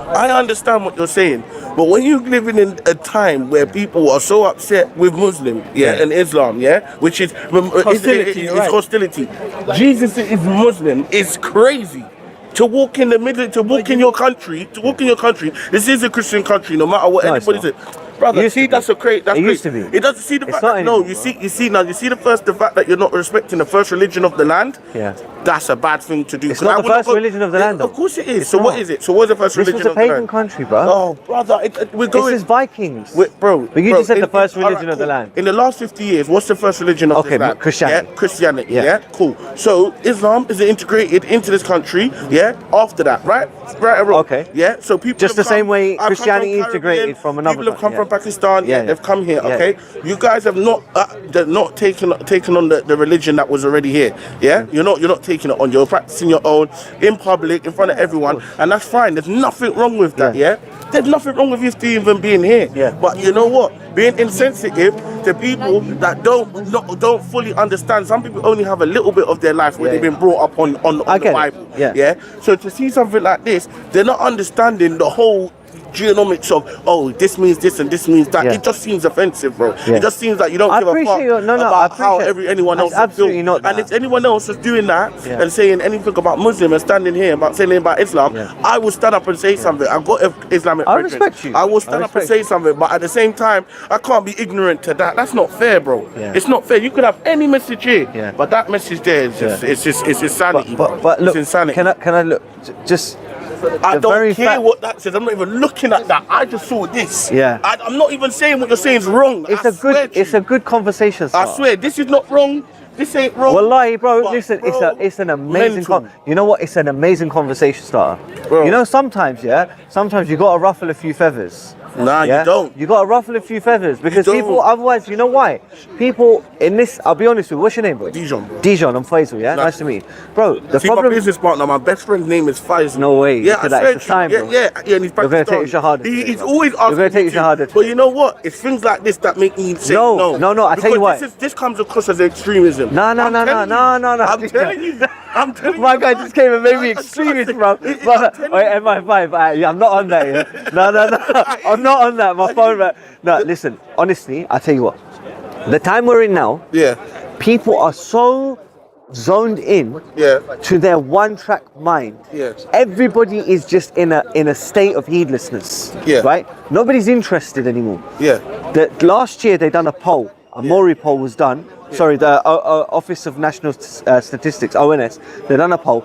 I understand what you're saying, but when you're living in a time where people are so upset with Muslim, and Islam, which is hostility, hostility. Jesus is Muslim. It's crazy. To walk in the middle, to walk in your country, this is a Christian country, no matter what anybody says. Brother, you see, that's a great. That's it great. used to be. It doesn't see the fact that, no. You see now. You see the fact that you're not respecting the first religion of the land. Yeah. That's a bad thing to do. It's not the first religion of the land, though. Of course it is. So what is it? So what's the first religion of the land? This was a pagan country, bro. Oh, brother, we're going. This is Vikings. Bro. But you just said the first religion of the land. In the last 50 years, what's the first religion of the land? Okay, Christianity. Yeah, Christianity. Yeah, cool. So Islam is integrated into this country. Yeah, after that, right or wrong? Okay. Yeah. So people just the same way Christianity integrated from another. People have come from Pakistan. Yeah, they've come here. Okay. You guys have not taken on the religion that was already here. Yeah. You're not taking it on. You're practicing your own in public in front of everyone, and that's fine. There's nothing wrong with that. Yeah. There's nothing wrong with you still even being here. Yeah. But you know what? Being insensitive to people that don't fully understand. Some people only have a little bit of their life where they've been brought up on the Bible. Yeah. So to see something like this, they're not understanding the whole genomics of this means this and this means that. It just seems offensive, bro. It just seems like you don't give a fuck about how anyone else is doing. And if anyone else is doing that and saying anything about Muslim and standing here about saying about Islam, I will stand up and say something. I've got Islamic I respect you. I will stand up and say something, but at the same time, I can't be ignorant to that. That's not fair, bro. It's not fair. You could have any message here, but that message there is it's insanity. But look, it's insanity. Can I look just? I don't care what that says. I'm not even looking at that. I just saw this. Yeah. I'm not even saying what you're saying is wrong. It's a good conversation starter. I swear, this is not wrong. This ain't wrong. Wallahi, bro, listen, it's an amazing you know what? It's an amazing conversation starter. Bro. You know, sometimes you gotta ruffle a few feathers. Nah, you don't. You gotta ruffle a few feathers because people, otherwise, you know why? People in this, I'll be honest with you, what's your name, bro? Dijon. Dijon, I'm Faisal, yeah? Nice to meet you. Bro, the problem... my business partner, my best friend's name is Faisal. No way. Yeah, I swear it's time, bro. Yeah, and he's You're gonna take your shahada. He's always asking. You're gonna take your shahada. But you know what? It's things like this that make me say no. No, I tell you why. This comes across as extremism. No. I'm telling you. My guy just came and made me extremist, bro. Wait, MI5, I'm not on that, yeah? No. I'm not on that, my phone, man. No, listen, honestly, I tell you what. The time we're in now, people are so zoned in to their one-track mind. Everybody is just in a state of heedlessness, right? Nobody's interested anymore. Last year, they done a poll. A Mori poll was done. Sorry, the Office of National Statistics, ONS, they done a poll.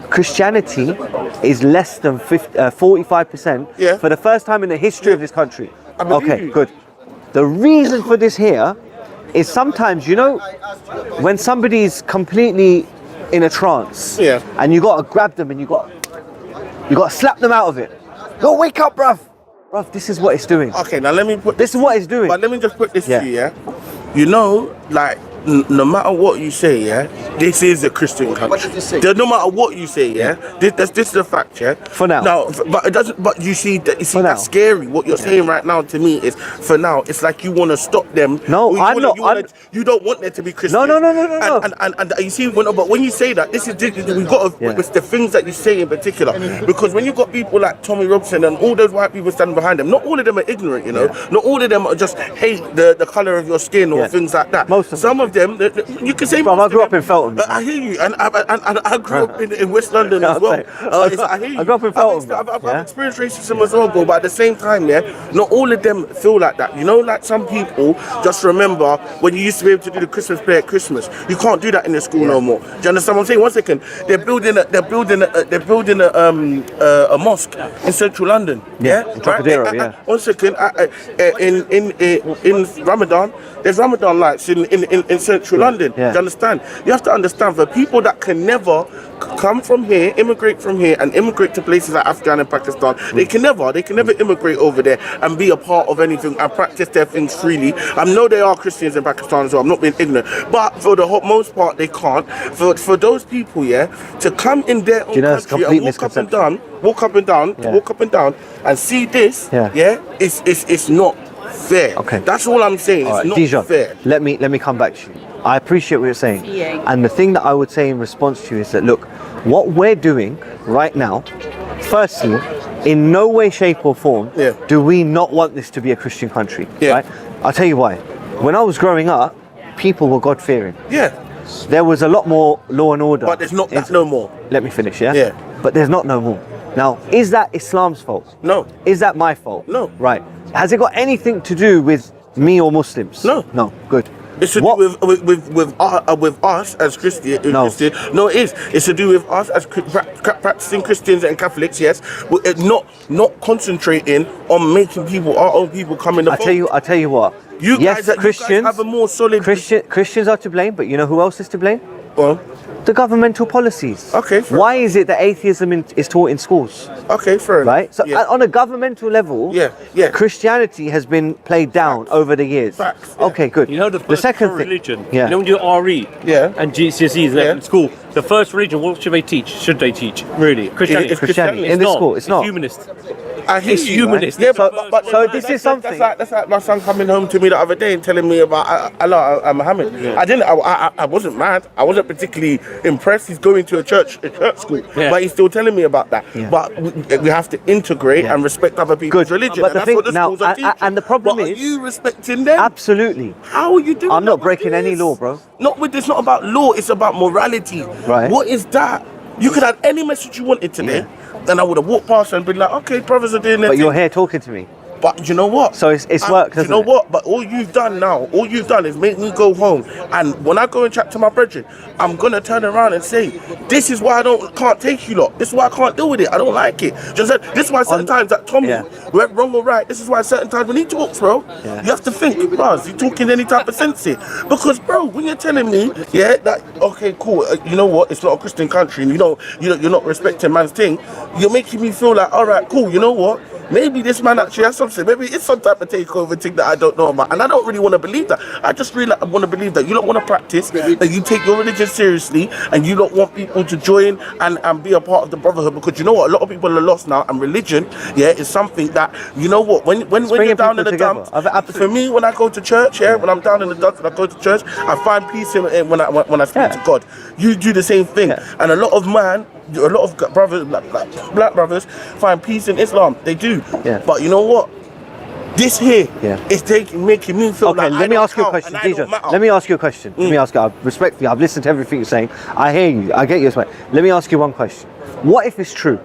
Christianity is less than 45% for the first time in the history of this country. Okay, good. The reason for this here is sometimes, you know, when somebody's completely in a trance, and you got to grab them and you got to slap them out of it. Go, wake up, bruv. Bruv, this is what it's doing. Okay, now let me put this is what it's doing. But let me just put this to you, You know, like, no matter what you say, this is a Christian country. No matter what you say, this is a fact, For now. No, but it doesn't. But you see, that's scary. What you're saying right now to me is, for now, it's like you want to stop them. No, you don't want there to be Christians. No. And you see, but when you say that, we got to. It's the things that you say in particular, because when you got people like Tommy Robson and all those white people standing behind them, not all of them are ignorant, you know. Not all of them are just hate the color of your skin or things like that. Most of some of them, you can say. Bro, I grew up in Feltham. I hear you, and I grew up in West London as well. I hear you. I grew up in Feltham. I've experienced racism as well, bro, but at the same time, not all of them feel like that. You know, like some people just remember when you used to be able to do the Christmas play at Christmas. You can't do that in the school no more. Do you understand what I'm saying? 1 second, they're building a mosque in central London. In Trocadero, 1 second, in Ramadan, there's Ramadan lights in central London. Do you understand? You have to understand, for people that can never come from here, immigrate from here, and immigrate to places like Afghanistan and Pakistan, they can never immigrate over there and be a part of anything and practice their things freely. I know there are Christians in Pakistan as well, I'm not being ignorant, but for the most part they can't. For those people, to come in their own country and walk up and down and see this, it's not fair. Okay. That's all I'm saying. It's not Dijon, fair. Let me come back to you. I appreciate what you're saying. And the thing that I would say in response to you is that, look, what we're doing right now, firstly, in no way, shape or form Yeah. do we not want this to be a Christian country. Yeah. Right? I'll tell you why. When I was growing up, people were God-fearing. Yeah. There was a lot more law and order. But there's not that no more. Let me finish, yeah? Yeah. But there's not no more. Now, is that Islam's fault? No. Is that my fault? No. Right. Has it got anything to do with me or Muslims? No. No. Good. It's to do with us as Christian. No. No, it is. It's to do with us as practicing Christians and Catholics. Yes, not concentrating on making our own people come in the fold. I tell you what. You yes, guys Christians have a more solid. Christians are to blame, but you know who else is to blame? Well, the governmental policies. Okay. Why is it that atheism is taught in schools? Okay, fair enough. Right. So Yeah. on a governmental level, Yeah. Christianity has been played down over the years. Facts, yeah. Okay, good. You know the first second thing, religion. Yeah. You know when you do RE. Yeah. And GCSEs Yeah. in school. The first religion. What should they teach? Should they teach? Really? Christianity. It's Christianity in this school. It's not. Humanist. I hear It's you, humanist. Yeah, So- but so this is something- That's like my son coming home to me the other day and telling me about Allah and Muhammad. I wasn't mad. I wasn't particularly impressed. He's going to a church school, Yeah. but he's still telling me about that. Yeah. But we have to integrate Yeah. and respect other people's Good. religion. But and the that's thing- what the now, schools are teaching. and the problem But is- are you respecting them? Absolutely. How are you doing? I'm not that with breaking any this? law, bro. Not with this. Not about law. It's about morality. Right. What is that? You could have any message you wanted today, and I would have walked past and been like, "Okay, brothers are doing their But thing." you're here talking to me. But you know what? So it's worked, You hasn't know it? what? But all you've done is make me go home. And when I go and chat to my brethren, I'm gonna turn around and say, "This is why can't take you lot. This is why I can't deal with it. I don't like it." Just said, this is why certain times that Tommy went wrong or right. This is why certain times when he talks, bro, you have to think, bro, you talking any type of sense here? Because, bro, when you're telling me, that okay, cool, you know what? It's not a Christian country, and you're not respecting man's thing. You're making me feel like, all right, cool. You know what? Maybe this man actually has something. Maybe it's some type of takeover thing that I don't know about. And I don't really want to believe that. I just really want to believe that you don't want to practice, that you take your religion seriously, and you don't want people to join and be a part of the brotherhood. Because you know what? A lot of people are lost now, and religion, is something that, you know what? When you're down in the dumps, for me, when I go to church, when I'm down in the dumps, when I go to church, I find peace in when I speak to God. You do the same thing. And a lot of brothers, black brothers, find peace in Islam. They do. Yeah. But you know what? This here is making me feel Okay, like let me ask you a question, Dijon. Let me ask you a question. Let me ask you. Respectfully, I've listened to everything you're saying. I hear you. I get your point. Let me ask you one question. What if it's true?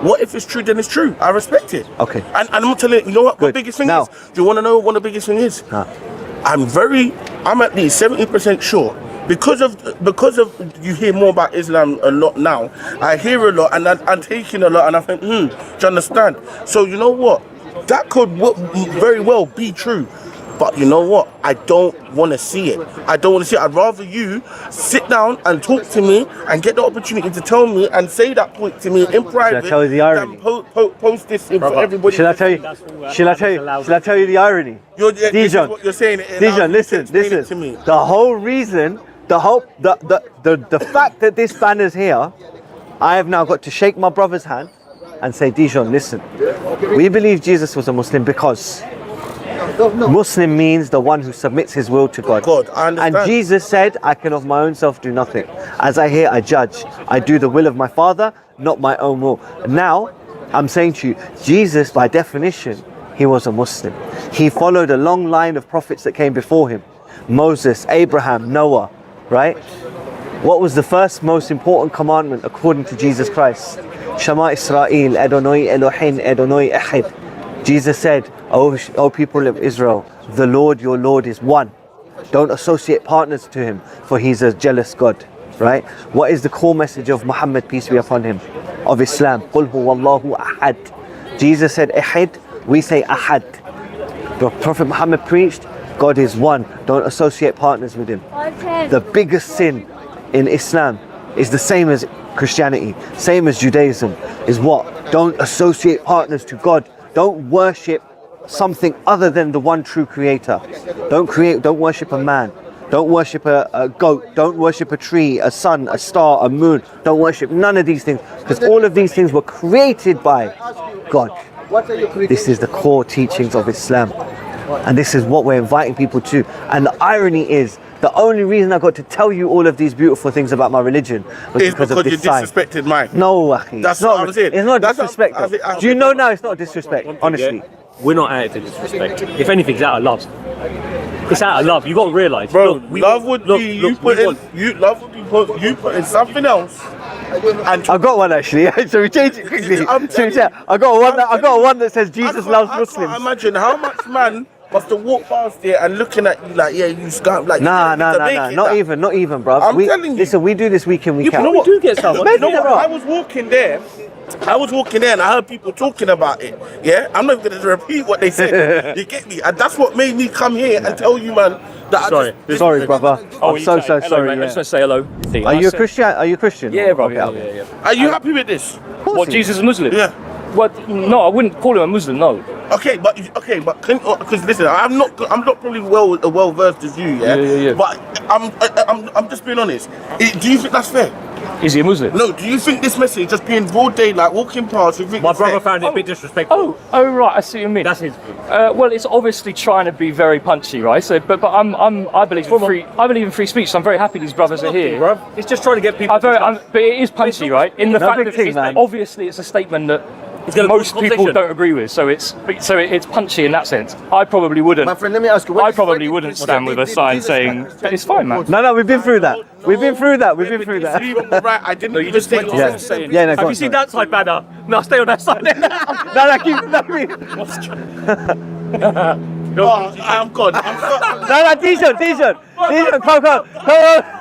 What if it's true? Then it's true. I respect it. Okay. And I'm telling you, you know what? Good. The biggest thing Now- is. Do you want to know what the biggest thing is? I'm at least 70% sure. Because of you hear more about Islam a lot now. I hear a lot and I'm taking a lot and I think, do you understand? So you know what? That could very well be true. But you know what? I don't want to see it. I don't want to see it. I'd rather you sit down and talk to me and get the opportunity to tell me and say that point to me in private. Should I tell you the irony? Than post this for everybody. Should I tell you? Should I tell you the irony? This is Dijon, what you're saying. Dijon, listen. Explain it to me. The whole reason, the fact that this banner's here, I have now got to shake my brother's hand and say, Dijon, listen. We believe Jesus was a Muslim because Muslim means the one who submits his will to God. I understand. And Jesus said, I can of my own self do nothing. As I hear, I judge. I do the will of my Father, not my own will. Now, I'm saying to you, Jesus, by definition, he was a Muslim. He followed a long line of prophets that came before him. Moses, Abraham, Noah, right? What was the first most important commandment according to Jesus Christ? Shema Israel, Adonai Elohim, Adonai Echad. Jesus said, O people of Israel, the Lord your Lord is one. Don't associate partners to him, for he's a jealous God. Right? What is the core message of Muhammad, peace be upon him, of Islam? Qul huwallahu ahad. Jesus said Ahad, we say Ahad. The Prophet Muhammad preached, God is one, don't associate partners with him. The biggest sin in Islam is the same as Christianity, same as Judaism, is what? Don't associate partners to God. Don't worship something other than the one true creator. Don't worship a man. Don't worship a goat. Don't worship a tree, a sun, a star, a moon. Don't worship none of these things, because all of these things were created by God. This is the core teachings of Islam. And this is what we're inviting people to. And the irony is The only reason I got to tell you all of these beautiful things about my religion was It's because because of you this sign. disrespected mine. No, Akhi. That's it's not, what I'm saying. It's not That's disrespect. what- though. Do you know now it's not disrespect? Honestly. Yeah? We're not out to disrespect. If anything, it's out of love. It's out of love. You got to realise, Bro, look, love would be you putting something else. And I got one actually. So we change it quickly. I got one that says Jesus loves Muslims. I can't imagine how much man must have walked past there and looking at you like, yeah, you scum. Like, Nah, you to make it not that. even, bruv. I'm telling you. Listen, we do this week in, week You out. know what? We do get someone. You know what? Bro. I was walking there and I heard people talking about it. Yeah, I'm not going to repeat what they said. You get me? And that's what made me come here and tell you, man, that Sorry. Sorry, brother. Oh, I'm so hello, sorry. mate. I Yeah. just want to say hello. Are you a Christian? Are you a Christian? Yeah, bro. Okay, Yeah. Are you happy with this? What, Jesus is Muslim? Yeah. What? No, I wouldn't call him a Muslim. No. Okay, but because listen, I'm not probably well versed as you, yeah. Yeah. But I'm just being honest. Do you think that's fair? Is he a Muslim? No. Do you think this message just being broad daylight, walking past? You think My it's brother fair? found it a bit disrespectful. Oh, right. I see what you mean. That's his. Well, it's obviously trying to be very punchy, right? So, but I believe in free. I believe in free speech. So I'm very happy these brothers are here. Bro. It's just trying to get people. But it is punchy, right? In the No fact big that thing, it's, man. obviously it's a statement that gonna most cause people competition. don't agree with. So it's punchy in that sense. I probably wouldn't. My friend, let me ask you. I probably wouldn't stand with a sign saying it's fine, man. No, we've been through that. We've been through that. Right, I didn't even think. Yeah. saying. Yeah, no, go Have on, you seen sorry. that side banner? No, stay on that side. No, keep. Oh, I'm gone. No, t-shirt. Come on.